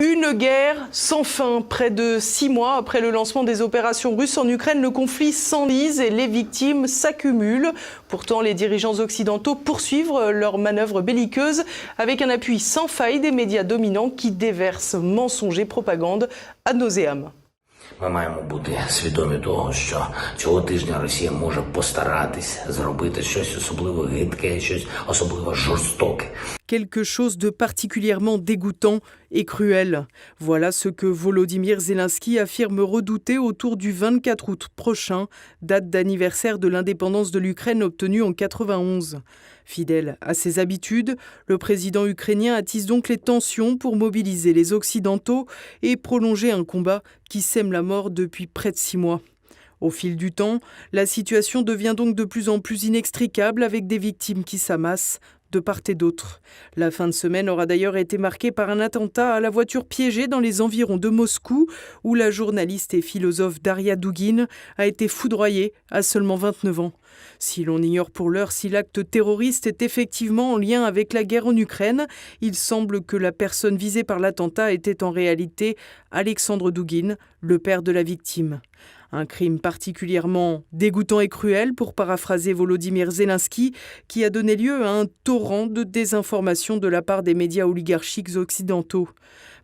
Une guerre sans fin. Près de 6 mois après le lancement des opérations russes en Ukraine, le conflit s'enlise et les victimes s'accumulent. Pourtant, les dirigeants occidentaux poursuivent leurs manœuvres belliqueuses avec un appui sans faille des médias dominants qui déversent mensonges et propagande ad nauseam. Ми маємо бути свідомі того, що цього тижня Росія може постаратись зробити щось особливо гидке, щось особливо жорстоке. Quelque chose de particulièrement dégoûtant et cruel. Voilà ce que Volodymyr Zelensky affirme redouter autour du 24 août prochain, date d'anniversaire de l'indépendance de l'Ukraine obtenue en 1991. Fidèle à ses habitudes, le président ukrainien attise donc les tensions pour mobiliser les Occidentaux et prolonger un combat qui sème la mort depuis près de 6 mois. Au fil du temps, la situation devient donc de plus en plus inextricable avec des victimes qui s'amassent de part et d'autre. La fin de semaine aura d'ailleurs été marquée par un attentat à la voiture piégée dans les environs de Moscou, où la journaliste et philosophe Daria Dugin a été foudroyée à seulement 29 ans. Si l'on ignore pour l'heure si l'acte terroriste est effectivement en lien avec la guerre en Ukraine, il semble que la personne visée par l'attentat était en réalité Alexandre Dugin, le père de la victime. Un crime particulièrement dégoûtant et cruel, pour paraphraser Volodymyr Zelensky, qui a donné lieu à un torrent de désinformation de la part des médias oligarchiques occidentaux.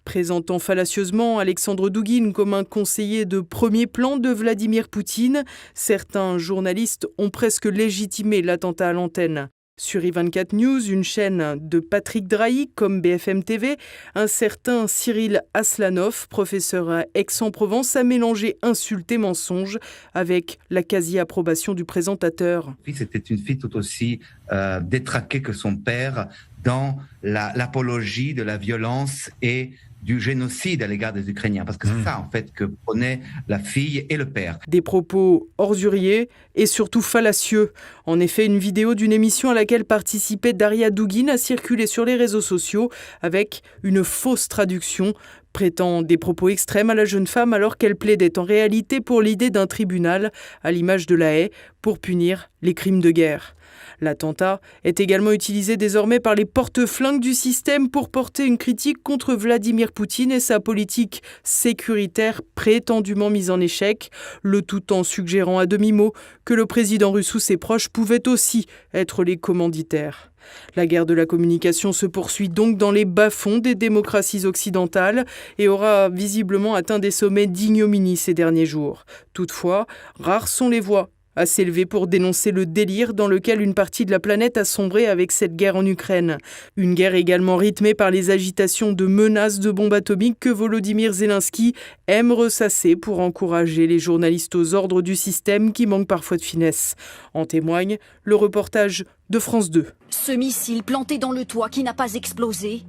Présentant fallacieusement Alexandre Dugin comme un conseiller de premier plan de Vladimir Poutine, certains journalistes ont presque légitimé l'attentat à l'antenne. Sur i24 News, une chaîne de Patrick Drahi comme BFM TV, un certain Cyril Aslanov, professeur à Aix-en-Provence, a mélangé insultes et mensonges avec la quasi-approbation du présentateur. C'était une fille tout aussi détraquée que son père dans l'apologie de la violence et du génocide à l'égard des Ukrainiens. Parce que c'est ça, en fait, que prenaient la fille et le père. Des propos orduriers et surtout fallacieux. En effet, une vidéo d'une émission à laquelle participait Daria Dugin a circulé sur les réseaux sociaux avec une fausse traduction prêtant des propos extrêmes à la jeune femme alors qu'elle plaidait en réalité pour l'idée d'un tribunal, à l'image de La Haye, pour punir les crimes de guerre. L'attentat est également utilisé désormais par les porte-flingues du système pour porter une critique contre Vladimir Poutine et sa politique sécuritaire prétendument mise en échec, le tout en suggérant à demi-mot que le président russe ou ses proches pouvaient aussi être les commanditaires. La guerre de la communication se poursuit donc dans les bas-fonds des démocraties occidentales et aura visiblement atteint des sommets d'ignominie ces derniers jours. Toutefois, rares sont les voix à s'élever pour dénoncer le délire dans lequel une partie de la planète a sombré avec cette guerre en Ukraine. Une guerre également rythmée par les agitations de menaces de bombes atomiques que Volodymyr Zelensky aime ressasser pour encourager les journalistes aux ordres du système qui manquent parfois de finesse. En témoigne le reportage de France 2. Ce missile planté dans le toit qui n'a pas explosé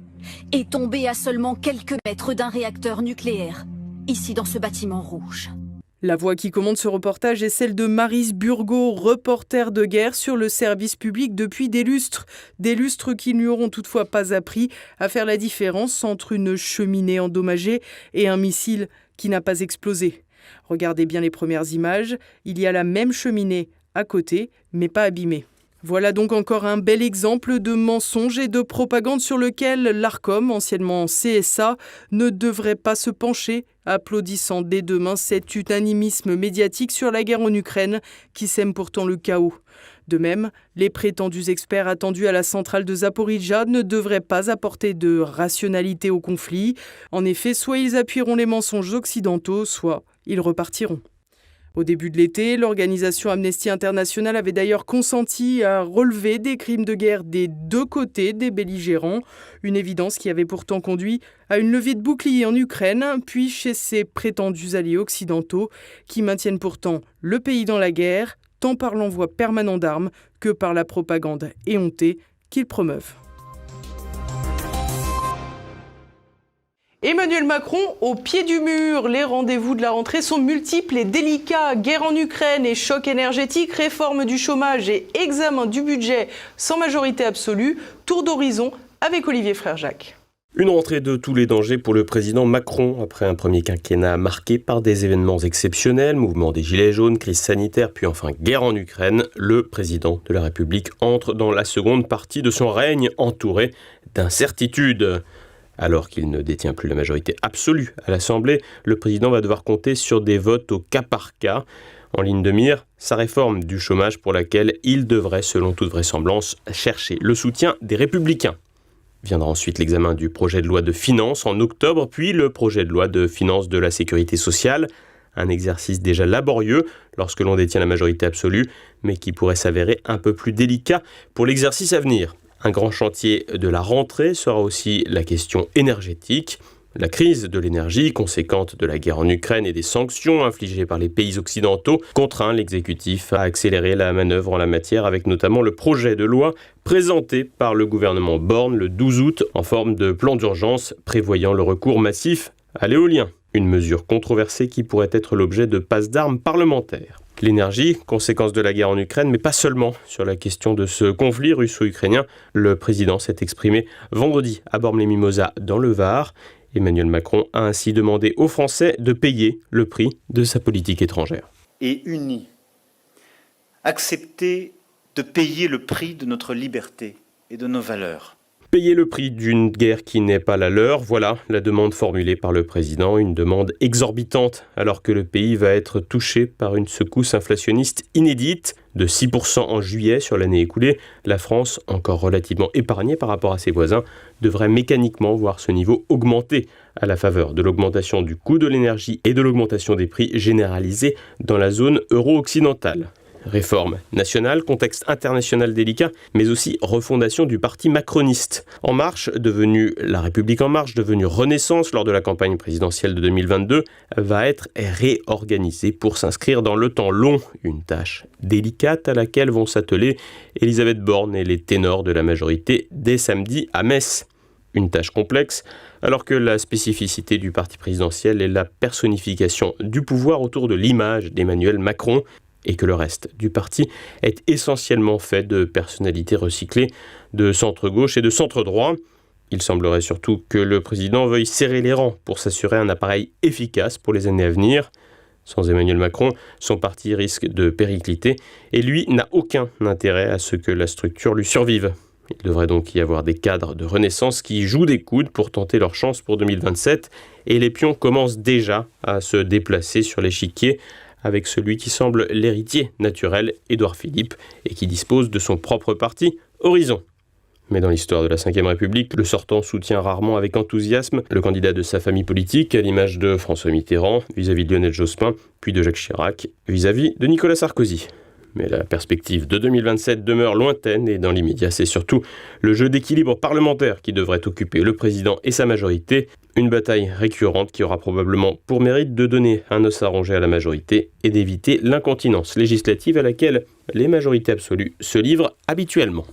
est tombé à seulement quelques mètres d'un réacteur nucléaire, ici dans ce bâtiment rouge. La voix qui commande ce reportage est celle de Maryse Burgot, reporter de guerre sur le service public depuis des lustres. Des lustres qui ne lui auront toutefois pas appris à faire la différence entre une cheminée endommagée et un missile qui n'a pas explosé. Regardez bien les premières images, il y a la même cheminée à côté, mais pas abîmée. Voilà donc encore un bel exemple de mensonge et de propagande sur lequel l'Arcom, anciennement CSA, ne devrait pas se pencher, applaudissant dès demain cet unanimisme médiatique sur la guerre en Ukraine qui sème pourtant le chaos. De même, les prétendus experts attendus à la centrale de Zaporijia ne devraient pas apporter de rationalité au conflit. En effet, soit ils appuieront les mensonges occidentaux, soit ils repartiront. Au début de l'été, l'organisation Amnesty International avait d'ailleurs consenti à relever des crimes de guerre des deux côtés des belligérants, une évidence qui avait pourtant conduit à une levée de boucliers en Ukraine, puis chez ses prétendus alliés occidentaux, qui maintiennent pourtant le pays dans la guerre, tant par l'envoi permanent d'armes que par la propagande éhontée qu'ils promeuvent. Emmanuel Macron au pied du mur. Les rendez-vous de la rentrée sont multiples et délicats. Guerre en Ukraine et choc énergétique, réforme du chômage et examen du budget sans majorité absolue. Tour d'horizon avec Olivier Frère-Jacques. Une rentrée de tous les dangers pour le président Macron. Après un premier quinquennat marqué par des événements exceptionnels, mouvement des Gilets jaunes, crise sanitaire, puis enfin guerre en Ukraine, le président de la République entre dans la seconde partie de son règne entouré d'incertitudes. Alors qu'il ne détient plus la majorité absolue à l'Assemblée, le président va devoir compter sur des votes au cas par cas. En ligne de mire, sa réforme du chômage pour laquelle il devrait, selon toute vraisemblance, chercher le soutien des Républicains. Viendra ensuite l'examen du projet de loi de finances en octobre, puis le projet de loi de finances de la sécurité sociale. Un exercice déjà laborieux lorsque l'on détient la majorité absolue, mais qui pourrait s'avérer un peu plus délicat pour l'exercice à venir. Un grand chantier de la rentrée sera aussi la question énergétique. La crise de l'énergie, conséquente de la guerre en Ukraine et des sanctions infligées par les pays occidentaux, contraint l'exécutif à accélérer la manœuvre en la matière avec notamment le projet de loi présenté par le gouvernement Borne le 12 août en forme de plan d'urgence prévoyant le recours massif à l'éolien. Une mesure controversée qui pourrait être l'objet de passes d'armes parlementaires. L'énergie, conséquence de la guerre en Ukraine, mais pas seulement. Sur la question de ce conflit russo-ukrainien, le président s'est exprimé vendredi à Bormes-les-Mimosas dans le Var. Emmanuel Macron a ainsi demandé aux Français de payer le prix de sa politique étrangère. Et unis, accepter de payer le prix de notre liberté et de nos valeurs. Payer le prix d'une guerre qui n'est pas la leur, voilà la demande formulée par le président, une demande exorbitante, alors que le pays va être touché par une secousse inflationniste inédite. De 6% en juillet sur l'année écoulée, la France, encore relativement épargnée par rapport à ses voisins, devrait mécaniquement voir ce niveau augmenter à la faveur de l'augmentation du coût de l'énergie et de l'augmentation des prix généralisés dans la zone euro-occidentale. Réforme nationale, contexte international délicat, mais aussi refondation du parti macroniste. En Marche, devenu La République En Marche, devenu Renaissance lors de la campagne présidentielle de 2022, va être réorganisé pour s'inscrire dans le temps long. Une tâche délicate à laquelle vont s'atteler Elisabeth Borne et les ténors de la majorité dès samedi à Metz. Une tâche complexe, alors que la spécificité du parti présidentiel est la personnification du pouvoir autour de l'image d'Emmanuel Macron, et que le reste du parti est essentiellement fait de personnalités recyclées de centre-gauche et de centre-droit. Il semblerait surtout que le président veuille serrer les rangs pour s'assurer un appareil efficace pour les années à venir. Sans Emmanuel Macron, son parti risque de péricliter et lui n'a aucun intérêt à ce que la structure lui survive. Il devrait donc y avoir des cadres de Renaissance qui jouent des coudes pour tenter leur chance pour 2027 et les pions commencent déjà à se déplacer sur l'échiquier avec celui qui semble l'héritier naturel, Édouard Philippe, et qui dispose de son propre parti, Horizon. Mais dans l'histoire de la Ve République, le sortant soutient rarement avec enthousiasme le candidat de sa famille politique, à l'image de François Mitterrand, vis-à-vis de Lionel Jospin, puis de Jacques Chirac, vis-à-vis de Nicolas Sarkozy. Mais la perspective de 2027 demeure lointaine et dans l'immédiat, c'est surtout le jeu d'équilibre parlementaire qui devrait occuper le président et sa majorité. Une bataille récurrente qui aura probablement pour mérite de donner un os à ronger à la majorité et d'éviter l'incontinence législative à laquelle les majorités absolues se livrent habituellement.